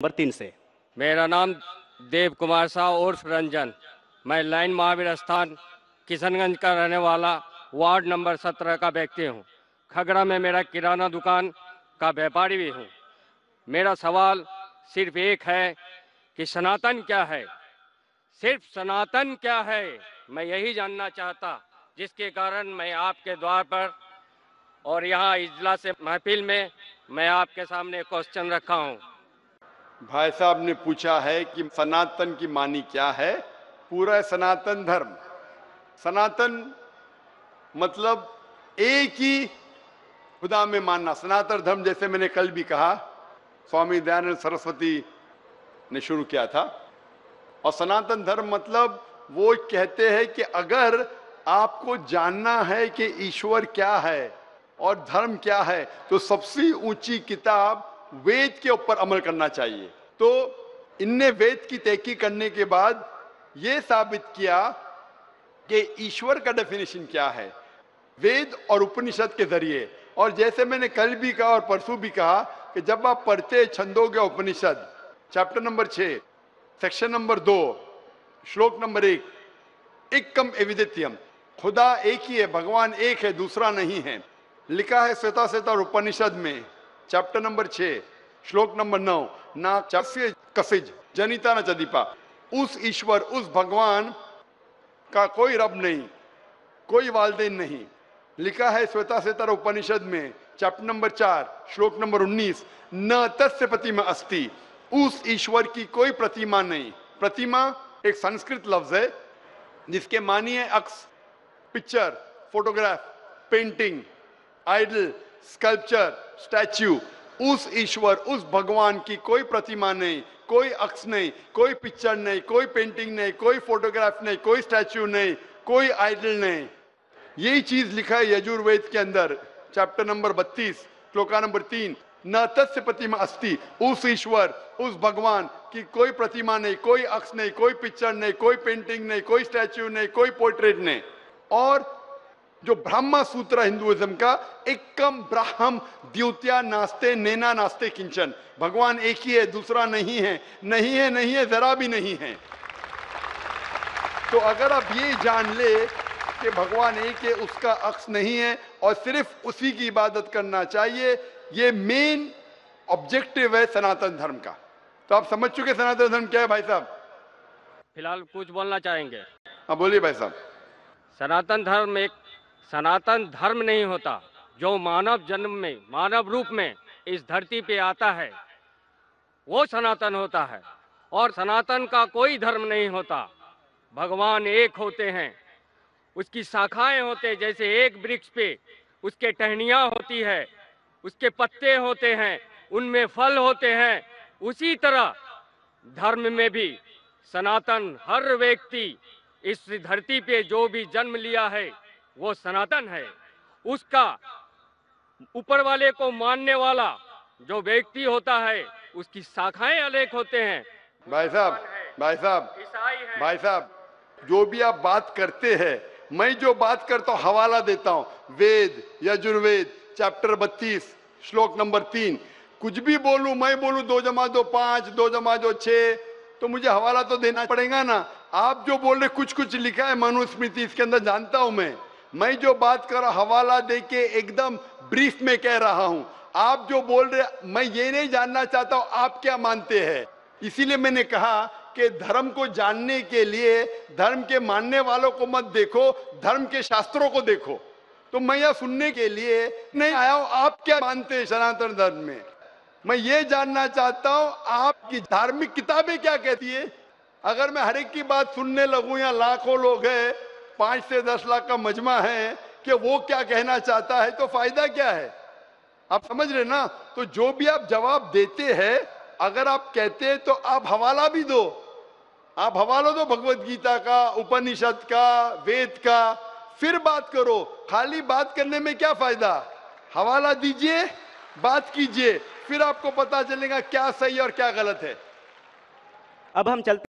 Number 3 से। मेरा नाम देव कुमार शाह उर्फ रंजन। मैं लाइन महावीर स्थान किशनगंज का रहने वाला वार्ड नंबर 17 का व्यक्ति हूँ। खगड़ा में मेरा किराना दुकान का व्यापारी भी हूँ। मेरा सवाल सिर्फ एक है कि सनातन क्या है। सिर्फ सनातन क्या है, मैं यही जानना चाहता, जिसके कारण मैं आपके द्वार पर और यहाँ इजलास महफिल में मैं आपके सामने क्वेश्चन रखा हूँ। भाई साहब ने पूछा है कि सनातन की मानी क्या है। पूरा सनातन धर्म, सनातन मतलब एक ही खुदा में मानना। सनातन धर्म जैसे मैंने कल भी कहा, स्वामी दयानंद सरस्वती ने शुरू किया था। और सनातन धर्म मतलब वो कहते हैं कि अगर आपको जानना है कि ईश्वर क्या है और धर्म क्या है, तो सबसे ऊंची किताब वेद के ऊपर अमल करना चाहिए। तो इनने वेद की तहकीक करने के बाद यह साबित किया कि ईश्वर का डेफिनेशन क्या है वेद और उपनिषद के जरिए। और जैसे मैंने कल भी कहा और परसों भी कहा कि जब आप पढ़ते छंदोग्य उपनिषद चैप्टर नंबर 6 सेक्शन नंबर 2 श्लोक नंबर 1, एकम एविदित्यम, खुदा एक ही है, भगवान एक है, दूसरा नहीं है। लिखा है श्वेताश्वेतर उपनिषद में चैप्टर नंबर 6 श्लोक नंबर 9, ना चस्य कसिज जनिता न चदीपा। उस ईश्वर, उस भगवान का कोई रब नहीं, कोई वालदेन नहीं। लिखा है श्वेताश्वेतर उपनिषद में चैप्टर नंबर 4 श्लोक नंबर 19, न तस्य प्रतिमा अस्ति, उस ईश्वर की कोई प्रतिमा नहीं। प्रतिमा एक संस्कृत लफ्ज है जिसके मानी है अक्स, picture, photograph, painting, idol, sculpture, statue. उस ईश्वर, उस भगवान की कोई प्रतिमा नहीं, कोई अक्स नहीं, कोई पिक्चर नहीं, कोई पेंटिंग नहीं, कोई फोटोग्राफ नहीं, कोई स्टैच्यू नहीं, कोई आइडल नहीं। यही चीज लिखा है यजुर्वेद के अंदर चैप्टर नंबर 32 श्लोका नंबर 3, न तस्य प्रतिमा अस्ति, उस ईश्वर, उस भगवान की कोई प्रतिमा नहीं, कोई अक्स नहीं, कोई पिक्चर नहीं, कोई पेंटिंग नहीं, कोई स्टैच्यू नहीं, कोई पोर्ट्रेट नहीं। और जो ब्रह्मा सूत्र हिंदुइज्म का, एकम ब्राह्म द्वितीया नास्ते नेना नास्ते किंचन, भगवान एक ही है, दूसरा नहीं है, नहीं है, नहीं है, जरा भी नहीं है। तो अगर आप ये जान ले कि भगवान एक है, उसका अक्स नहीं है और सिर्फ उसी की इबादत करना चाहिए, ये मेन ऑब्जेक्टिव है सनातन धर्म का। तो आप समझ चुके सनातन धर्म क्या है भाई साहब? फिलहाल कुछ बोलना चाहेंगे? हाँ बोलिए भाई साहब। सनातन धर्म एक सनातन धर्म नहीं होता। जो मानव जन्म में, मानव रूप में इस धरती पे आता है, वो सनातन होता है। और सनातन का कोई धर्म नहीं होता। भगवान एक होते हैं, उसकी शाखाएं होते हैं। जैसे एक वृक्ष पे उसके टहनियाँ होती है, उसके पत्ते होते हैं, उनमें फल होते हैं, उसी तरह धर्म में भी सनातन, हर व्यक्ति इस धरती पे जो भी जन्म लिया है वो सनातन है। उसका ऊपर वाले को मानने वाला जो व्यक्ति होता है, उसकी शाखाएं अलग होते हैं। भाई साहब, भाई साहब, ईसाई है। भाई साहब, जो भी आप बात करते हैं, मैं जो बात करता हूँ हवाला देता हूँ वेद यजुर्वेद चैप्टर 32 श्लोक नंबर 3। कुछ भी बोलूं, मैं बोलूं 2 जमा 2 5, 2 जमा 2 6, तो मुझे हवाला तो देना पड़ेगा ना। आप जो बोल रहे कुछ कुछ लिखा है मनुस्मृति, इसके अंदर जानता हूं मैं जो बात कर रहा हवाला दे के एकदम ब्रीफ में कह रहा हूं। आप जो बोल रहे, मैं ये नहीं जानना चाहता हूं आप क्या मानते हैं। इसीलिए मैंने कहा कि धर्म को जानने के लिए धर्म के मानने वालों को मत देखो, धर्म के शास्त्रों को देखो। तो मैं यह सुनने के लिए नहीं आया हूं आप क्या मानते हैं सनातन धर्म में। मैं ये जानना चाहता हूं आपकी धार्मिक किताबें क्या कहती है। अगर मैं हर एक की बात सुनने लगूं, या लाखों लोग हैं, 5 से 10 लाख का मजमा है, कि वो क्या कहना चाहता है, तो फायदा क्या है। आप समझ रहे ना। तो जो भी आप जवाब देते हैं, अगर आप कहते हैं तो आप हवाला भी दो। आप हवाला दो भगवत गीता का, उपनिषद का, वेद का, फिर बात करो। खाली बात करने में क्या फायदा। हवाला दीजिए, बात कीजिए, फिर आपको पता चलेगा क्या सही और क्या गलत है। अब हम चलते